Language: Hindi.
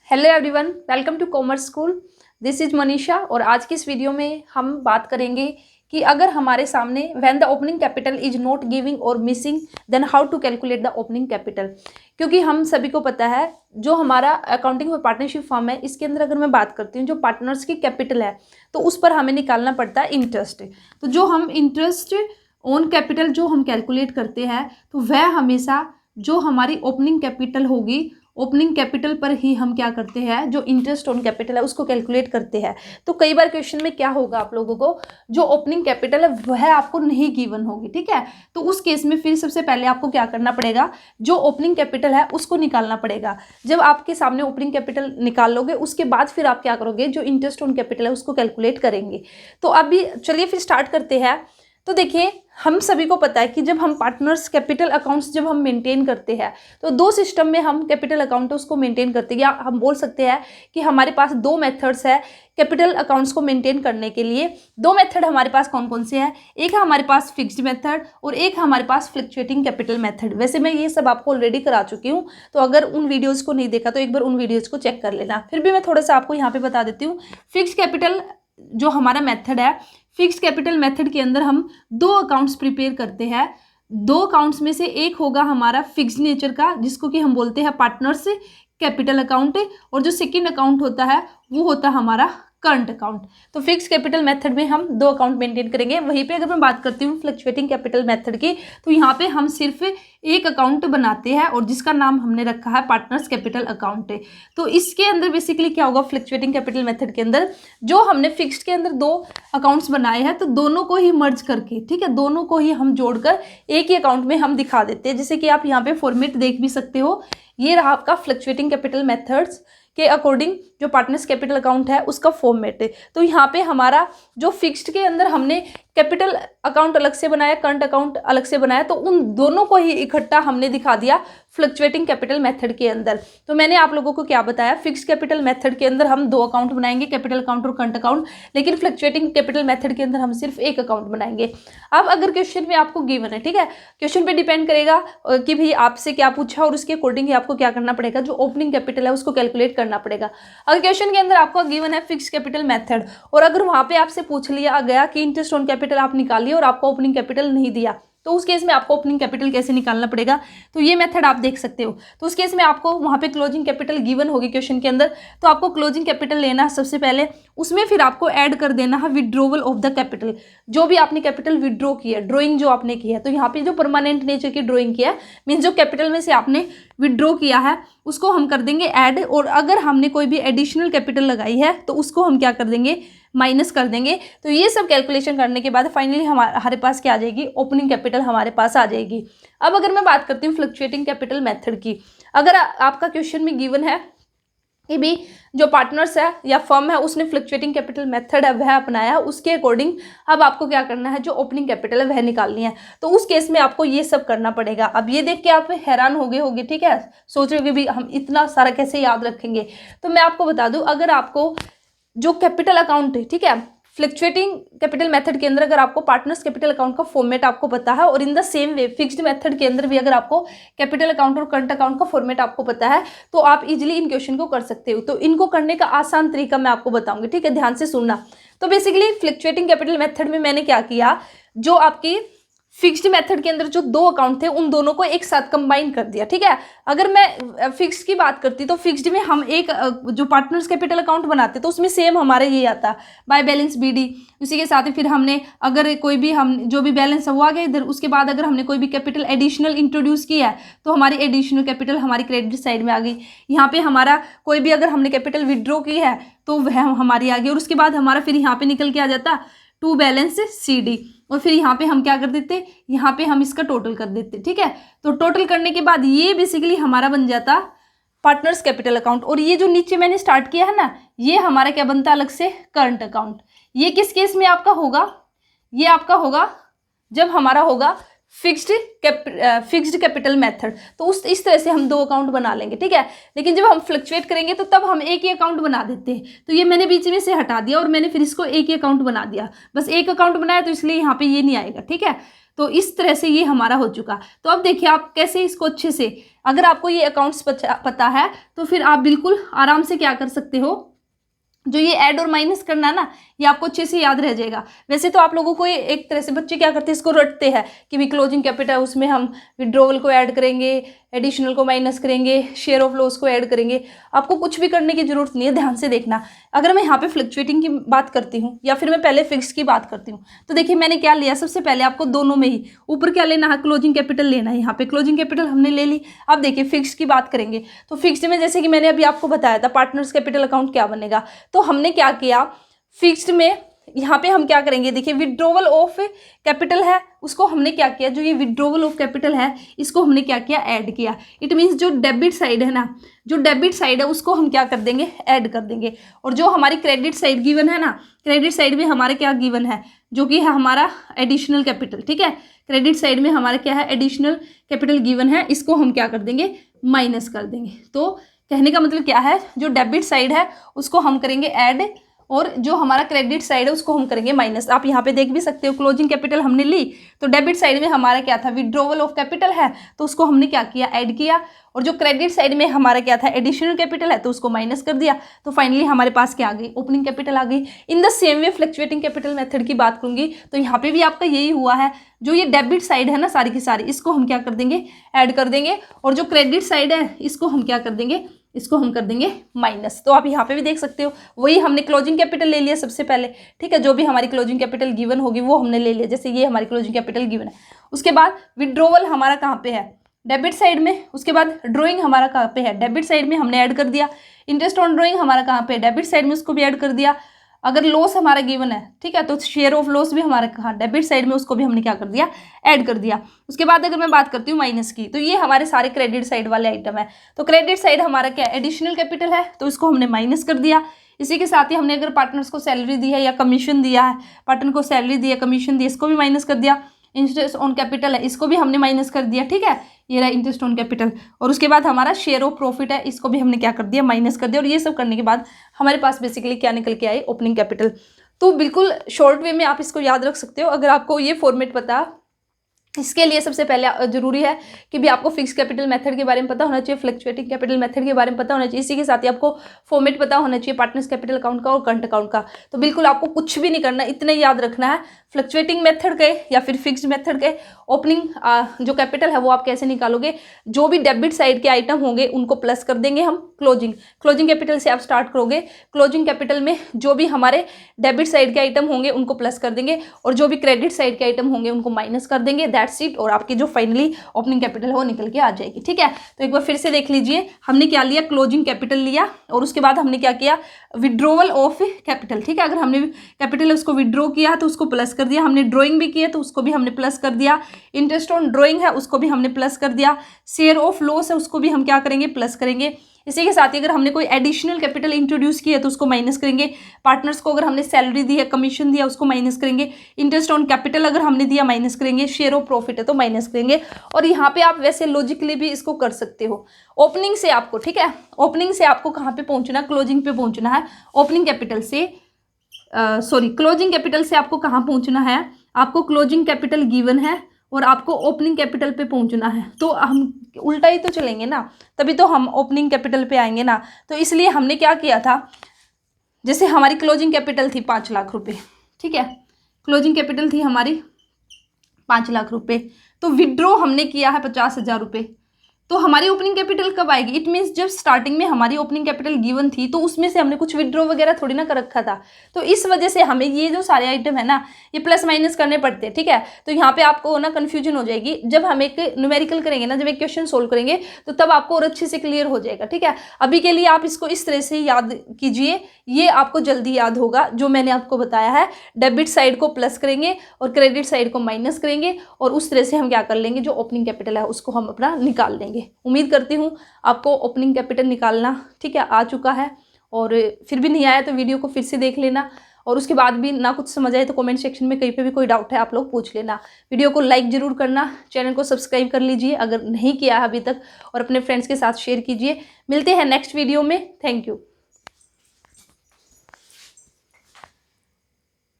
Hello everyone, welcome to commerce school. This is Manisha और आज की इस वीडियो में हम बात करेंगे कि अगर हमारे सामने when the opening capital is not giving और missing then how to calculate the opening capital. क्योंकि हम सभी को पता है जो हमारा अकाउंटिंग और पार्टनरशिप फर्म है, इसके अंदर अगर मैं बात करती हूँ जो पार्टनर्स की कैपिटल है तो उस पर हमें निकालना पड़ता है इंटरेस्ट। तो जो हम इंटरेस्ट ऑन कैपिटल जो हम कैलकुलेट करते हैं तो वह हमेशा जो हमारी ओपनिंग कैपिटल होगी, ओपनिंग कैपिटल पर ही हम क्या करते हैं, जो इंटरेस्ट ऑन कैपिटल है उसको कैलकुलेट करते हैं। तो कई बार क्वेश्चन में क्या होगा, आप लोगों को जो ओपनिंग कैपिटल है वह आपको नहीं गिवन होगी, ठीक है। तो उस केस में फिर सबसे पहले आपको क्या करना पड़ेगा, जो ओपनिंग कैपिटल है उसको निकालना पड़ेगा। जब आपके सामने ओपनिंग कैपिटल निकाल लोगे उसके बाद फिर आप क्या करोगे, जो इंटरेस्ट ऑन कैपिटल है उसको कैलकुलेट करेंगे। तो अभी चलिए फिर स्टार्ट करते हैं। तो देखिए, हम सभी को पता है कि जब हम पार्टनर्स कैपिटल अकाउंट्स जब हम मेंटेन करते हैं तो दो सिस्टम में हम कैपिटल अकाउंट उसको मेंटेन करते हैं, या हम बोल सकते हैं कि हमारे पास दो मेथड्स है कैपिटल अकाउंट्स को मेंटेन करने के लिए। दो मेथड हमारे पास कौन कौन से हैं, एक है हमारे पास फिक्स्ड मेथड और एक है हमारे पास फ्लक्चुएटिंग कैपिटल मेथड। वैसे मैं ये सब आपको ऑलरेडी करा चुकी हूँ, तो अगर उन वीडियोज़ को नहीं देखा तो एक बार उन वीडियोज़ को चेक कर लेना। फिर भी मैं थोड़ा सा आपको यहाँ पे बता देती हूँ। फिक्स्ड कैपिटल जो हमारा मेथड है, फिक्स्ड कैपिटल मेथड के अंदर हम दो अकाउंट्स प्रिपेयर करते हैं। दो अकाउंट्स में से एक होगा हमारा फिक्स्ड नेचर का जिसको कि हम बोलते हैं पार्टनर्स कैपिटल अकाउंट, और जो सेकंड अकाउंट होता है वो होता है हमारा करंट अकाउंट। तो फिक्स कैपिटल मेथड में हम दो अकाउंट मेंटेन करेंगे। वहीं पे अगर मैं बात करती हूँ फ्लक्चुएटिंग कैपिटल मेथड की, तो यहाँ पे हम सिर्फ एक अकाउंट बनाते हैं और जिसका नाम हमने रखा है पार्टनर्स कैपिटल अकाउंट। तो इसके अंदर बेसिकली क्या होगा, फ्लक्चुएटिंग कैपिटल मेथड के अंदर जो हमने फिक्स्ड के अंदर दो अकाउंट्स बनाए हैं तो दोनों को ही मर्ज करके, ठीक है, दोनों को ही हम जोड़कर एक ही अकाउंट में हम दिखा देते हैं। जैसे कि आप यहाँ पे फॉर्मेट देख भी सकते हो, ये रहा आपका फ्लक्चुएटिंग कैपिटल मेथड्स के अकॉर्डिंग जो पार्टनर्स कैपिटल अकाउंट है उसका फॉर्मेट है। तो यहाँ पे हमारा जो फिक्स्ड के अंदर हमने कैपिटल अकाउंट अलग से बनाया, करंट अकाउंट अलग से बनाया, तो उन दोनों को ही इकट्ठा हमने दिखा दिया फ्लक्चुएटिंग कैपिटल मेथड के अंदर। तो मैंने आप लोगों को क्या बताया, फिक्स्ड कैपिटल मेथड के अंदर हम दो अकाउंट बनाएंगे, कैपिटल अकाउंट और करंट अकाउंट, लेकिन फ्लक्चुएटिंग कैपिटल मेथड के अंदर हम सिर्फ एक अकाउंट बनाएंगे। अब अगर क्वेश्चन में आपको गिवन है, ठीक है, क्वेश्चन पे डिपेंड करेगा कि भाई आपसे क्या पूछा और उसके अकॉर्डिंग ही आपको क्या करना पड़ेगा, जो ओपनिंग कैपिटल है उसको कैलकुलेट करना पड़ेगा। अगर क्वेश्चन के अंदर आपको गिवन है फिक्स्ड कैपिटल मेथड और अगर वहां पे आपसे पूछ लिया गया कि इंटरेस्ट ऑन कैपिटल आप निकालिए और आपको ओपनिंग कैपिटल नहीं दिया, तो उस केस में आपको ओपनिंग कैपिटल कैसे निकालना पड़ेगा, तो ये मेथड आप देख सकते हो। तो उस केस में आपको वहां पे क्लोजिंग कैपिटल गिवन होगी क्वेश्चन के अंदर, तो आपको क्लोजिंग कैपिटल लेना है सबसे पहले, उसमें फिर आपको ऐड कर देना है विड्रोवल ऑफ द कैपिटल, जो भी आपने कैपिटल विड्रॉ किया, ड्रॉइंग जो आपने की है। तो यहाँ पे जो परमानेंट नेचर की ड्रॉइंग किया है मीन्स जो कैपिटल में से आपने विड्रॉ किया है उसको हम कर देंगे ऐड, और अगर हमने कोई भी एडिशनल कैपिटल लगाई है तो उसको हम क्या कर देंगे, माइनस कर देंगे। तो ये सब कैलकुलेशन करने के बाद फाइनली हमारे पास क्या आ जाएगी, ओपनिंग कैपिटल हमारे पास आ जाएगी। अब अगर मैं बात करती हूँ फ्लक्चुएटिंग कैपिटल मेथड की, अगर आपका क्वेश्चन में गिवन है कि भी जो पार्टनर्स है या फर्म है उसने फ्लक्चुएटिंग कैपिटल मेथड है वह अपनाया है, उसके अकॉर्डिंग अब आपको क्या करना है, जो ओपनिंग कैपिटल है वह निकालनी है। तो उस केस में आपको ये सब करना पड़ेगा। अब ये देख के आप हैरान हो गए होंगे, ठीक है, सोच रहे होगे भी हम इतना सारा कैसे याद रखेंगे। तो मैं आपको बता दूं, अगर आपको जो कैपिटल अकाउंट है, ठीक है, फ्लक्चुएटिंग कैपिटल मेथड के अंदर अगर आपको पार्टनर्स कैपिटल अकाउंट का फॉर्मेट आपको पता है और in the same way fixed method के अंदर भी अगर आपको कैपिटल अकाउंट और करंट अकाउंट का फॉर्मेट आपको पता है तो आप इजीली इन क्वेश्चन को कर सकते हो। तो इनको करने का आसान तरीका मैं आपको बताऊंगी, ठीक है, ध्यान से सुनना। तो बेसिकली फ्लक्चुएटिंग कैपिटल मेथड में मैंने क्या किया, जो आपकी फिक्स्ड मेथड के अंदर जो दो अकाउंट थे उन दोनों को एक साथ कंबाइन कर दिया, ठीक है। अगर मैं फिक्स्ड की बात करती तो फिक्स्ड में हम एक जो पार्टनर्स कैपिटल अकाउंट बनाते तो उसमें सेम हमारे ये आता बाय बैलेंस बीडी, उसी के साथ ही फिर हमने अगर कोई भी हम जो भी बैलेंस है वो आ गया इधर, उसके बाद अगर हमने कोई भी कैपिटल एडिशनल इंट्रोड्यूस किया है तो हमारी एडिशनल कैपिटल हमारी क्रेडिट साइड में आ गई। यहाँ पे हमारा कोई भी अगर हमने कैपिटल विड्रॉ की है तो वह हमारी आ गई, और उसके बाद हमारा फिर यहाँ पे निकल के आ जाता टू बैलेंस CD, और फिर यहाँ पे हम क्या कर देते, यहाँ पे हम इसका टोटल कर देते, ठीक है। तो टोटल करने के बाद ये बेसिकली हमारा बन जाता पार्टनर्स कैपिटल अकाउंट, और ये जो नीचे मैंने स्टार्ट किया है ना, ये हमारा क्या बनता अलग से करंट अकाउंट। ये किस केस में आपका होगा, ये आपका होगा जब हमारा होगा फिक्स्ड कैपिटल मेथड। तो इस तरह से हम दो अकाउंट बना लेंगे, ठीक है। लेकिन जब हम फ्लक्चुएट करेंगे तो तब हम एक ही अकाउंट बना देते हैं। तो ये मैंने बीच में से हटा दिया और मैंने फिर इसको एक ही अकाउंट बना दिया, बस एक अकाउंट बनाया तो इसलिए यहाँ पे ये नहीं आएगा, ठीक है। तो इस तरह से ये हमारा हो चुका। तो अब देखिए आप कैसे इसको अच्छे से, अगर आपको ये अकाउंट्स पता है तो फिर आप बिल्कुल आराम से क्या कर सकते हो, जो ये ऐड और माइनस करना है ना, ये आपको अच्छे से याद रह जाएगा। वैसे तो आप लोगों को ये एक तरह से बच्चे क्या करते हैं, इसको रटते हैं कि भी क्लोजिंग कैपिटल उसमें हम विड्रॉवल को ऐड करेंगे, एडिशनल को माइनस करेंगे, शेयर ऑफ लॉस को ऐड करेंगे। आपको कुछ भी करने की जरूरत नहीं है, ध्यान से देखना। अगर मैं यहाँ पे फ्लक्चुएटिंग की बात करती हूँ या फिर मैं पहले फिक्स की बात करती हूँ, तो देखिए मैंने क्या लिया, सबसे पहले आपको दोनों में ही ऊपर क्या लेना है, क्लोजिंग कैपिटल लेना है। यहाँ पे क्लोजिंग कैपिटल हमने ले ली। अब देखिए फिक्स की बात करेंगे तो फिक्स में जैसे कि मैंने अभी आपको बताया था पार्टनर्स कैपिटल अकाउंट क्या बनेगा, तो हमने क्या किया फिक्स्ड में, यहाँ पे हम क्या करेंगे, देखिए विड्रॉवल ऑफ कैपिटल है उसको हमने क्या किया, जो ये विड्रॉवल ऑफ कैपिटल है इसको हमने क्या किया, ऐड किया। इट मीन्स जो डेबिट साइड है ना, जो डेबिट साइड है उसको हम क्या कर देंगे, ऐड कर देंगे। और जो हमारी क्रेडिट साइड गिवन है ना, क्रेडिट साइड में हमारे क्या गिवन है, जो कि है हमारा एडिशनल कैपिटल। ठीक है, क्रेडिट साइड में हमारा क्या है, एडिशनल कैपिटल गिवन है, इसको हम क्या कर देंगे, माइनस कर देंगे। तो कहने का मतलब क्या है, जो डेबिट साइड है उसको हम करेंगे ऐड और जो हमारा क्रेडिट साइड है उसको हम करेंगे माइनस। आप यहाँ पे देख भी सकते हो क्लोजिंग कैपिटल हमने ली तो डेबिट साइड में हमारा क्या था, विड्रॉवल ऑफ कैपिटल है तो उसको हमने क्या किया, ऐड किया। और जो क्रेडिट साइड में हमारा क्या था, एडिशनल कैपिटल है तो उसको माइनस कर दिया। तो फाइनली हमारे पास क्या आ गई, ओपनिंग कैपिटल आ गई। In the same way fluctuating capital method की बात करूंगी तो यहाँ पे भी आपका यही हुआ है, जो ये डेबिट साइड है ना सारी की सारी, इसको हम क्या कर देंगे, ऐड कर देंगे। और जो क्रेडिट साइड है इसको हम क्या कर देंगे, इसको हम कर देंगे माइनस। तो आप यहाँ पे भी देख सकते हो वही हमने क्लोजिंग कैपिटल ले लिया सबसे पहले। ठीक है, जो भी हमारी क्लोजिंग कैपिटल गिवन होगी वो हमने ले लिया, जैसे ये हमारी क्लोजिंग कैपिटल गिवन है। उसके बाद विड्रॉवल हमारा कहाँ पे है, डेबिट साइड में। उसके बाद ड्रॉइंग हमारा कहाँ पे है, डेबिट साइड में हमने ऐड कर दिया। इंटरेस्ट ऑन ड्रॉइंग हमारा कहाँ पे, डेबिट साइड में, उसको भी ऐड कर दिया। अगर लॉस हमारा गिवन है, ठीक है, तो शेयर ऑफ लॉस भी हमारा कहाँ, डेबिट साइड में, उसको भी हमने क्या कर दिया, ऐड कर दिया। उसके बाद अगर मैं बात करती हूँ माइनस की, तो ये हमारे सारे क्रेडिट साइड वाले आइटम है। तो क्रेडिट साइड हमारा क्या, एडिशनल कैपिटल है तो इसको हमने माइनस कर दिया। इसी के साथ ही हमने अगर पार्टनर्स को सैलरी दी है या कमीशन दिया है, पार्टनर को सैलरी दी है, कमीशन दी, इसको भी माइनस कर दिया। इंटरेस्ट ऑन कैपिटल है इसको भी हमने माइनस कर दिया। ठीक है, ये रहा इंटरेस्ट ऑन कैपिटल। और उसके बाद हमारा शेयर ऑफ प्रॉफिट है, इसको भी हमने क्या कर दिया, माइनस कर दिया। और ये सब करने के बाद हमारे पास बेसिकली क्या निकल के आए, ओपनिंग कैपिटल। तो बिल्कुल शॉर्ट वे में आप इसको याद रख सकते हो अगर आपको ये फॉर्मेट पता। इसके लिए सबसे पहले जरूरी है कि भी आपको फिक्स कैपिटल मेथड के बारे में पता होना चाहिए, फ्लक्चुएटिंग कैपिटल मेथड के बारे में पता होना चाहिए। इसी के साथ ही आपको फॉर्मेट पता होना चाहिए पार्टनर्स कैपिटल अकाउंट का और करंट अकाउंट का। तो बिल्कुल आपको कुछ भी नहीं करना, इतना याद रखना है, फ्लक्चुएटिंग मेथड के या फिर फिक्स्ड मेथड के ओपनिंग जो कैपिटल है वो आप कैसे निकालोगे। जो भी डेबिट साइड के आइटम होंगे उनको प्लस कर देंगे हम, क्लोजिंग कैपिटल से आप स्टार्ट करोगे। क्लोजिंग कैपिटल में जो भी हमारे डेबिट साइड के आइटम होंगे उनको प्लस कर देंगे और जो भी क्रेडिट साइड के आइटम होंगे उनको माइनस कर देंगे, दैट्स इट। और आपकी जो फाइनली ओपनिंग कैपिटल है वो निकल के आ जाएगी। ठीक है, तो एक बार फिर से देख लीजिए, हमने क्या लिया, क्लोजिंग कैपिटल लिया और उसके बाद हमने क्या किया, विड्रॉवल ऑफ कैपिटल। ठीक है, अगर हमने कैपिटल उसको विड्रॉ किया तो उसको प्लस कर दिया, हमने ड्रॉइंग भी किया तो उसको भी हमने प्लस कर दिया, इंटरेस्ट ऑन ड्रॉइंग है उसको भी हमने प्लस कर दिया, शेयर ऑफ लॉस है उसको भी हम क्या करेंगे, प्लस करेंगे। इसी के साथ ही अगर हमने कोई एडिशनल कैपिटल इंट्रोड्यूस किया तो उसको माइनस करेंगे। पार्टनर्स को अगर हमने सैलरी दी है, कमीशन दिया, उसको माइनस करेंगे। इंटरेस्ट ऑन कैपिटल अगर हमने दिया माइनस करेंगे। शेयर ऑफ प्रॉफिट है तो माइनस करेंगे। और यहाँ पे आप वैसे लॉजिकली भी इसको कर सकते हो ओपनिंग से आपको। ठीक है, ओपनिंग से आपको कहाँ पे पहुँचना, क्लोजिंग पे पहुँचना है। ओपनिंग कैपिटल से क्लोजिंग कैपिटल से आपको कहाँ पहुँचना है, आपको क्लोजिंग कैपिटल गिवन है और आपको ओपनिंग कैपिटल पे पहुंचना है। तो हम उल्टा ही तो चलेंगे ना, तभी तो हम ओपनिंग कैपिटल पे आएंगे ना। तो इसलिए हमने क्या किया था, जैसे हमारी क्लोजिंग कैपिटल थी 5 लाख रुपए। ठीक है, क्लोजिंग कैपिटल थी हमारी 5 लाख रुपए, तो विड्रॉ हमने किया है 50,000 रुपये। तो हमारी ओपनिंग कैपिटल कब आएगी, इट मीन्स जब स्टार्टिंग में हमारी ओपनिंग कैपिटल गिवन थी तो उसमें से हमने कुछ विड्रॉ वगैरह थोड़ी ना कर रखा था। तो इस वजह से हमें ये जो सारे आइटम है ना ये प्लस माइनस करने पड़ते हैं। ठीक है, तो यहाँ पे आपको ना कन्फ्यूजन हो जाएगी। जब हम एक न्यूमेरिकल करेंगे ना, जब एक क्वेश्चन सोल्व करेंगे तो तब आपको और अच्छे से क्लियर हो जाएगा। ठीक है, अभी के लिए आप इसको इस तरह से याद कीजिए, ये आपको जल्दी याद होगा जो मैंने आपको बताया है। डेबिट साइड को प्लस करेंगे और क्रेडिट साइड को माइनस करेंगे और उस तरह से हम क्या कर लेंगे, जो ओपनिंग कैपिटल है उसको हम अपना निकाल लेंगे। उम्मीद करती हूँ आपको ओपनिंग कैपिटल निकालना ठीक है आ चुका है, और फिर भी नहीं आया तो वीडियो को फिर से देख लेना, और उसके बाद भी ना कुछ समझ आए तो कमेंट सेक्शन में कहीं पे भी कोई डाउट है आप लोग पूछ लेना। वीडियो को लाइक जरूर करना, चैनल को सब्सक्राइब कर लीजिए अगर नहीं किया है अभी तक, और अपने फ्रेंड्स के साथ शेयर कीजिए। मिलते हैं नेक्स्ट वीडियो में। Thank you.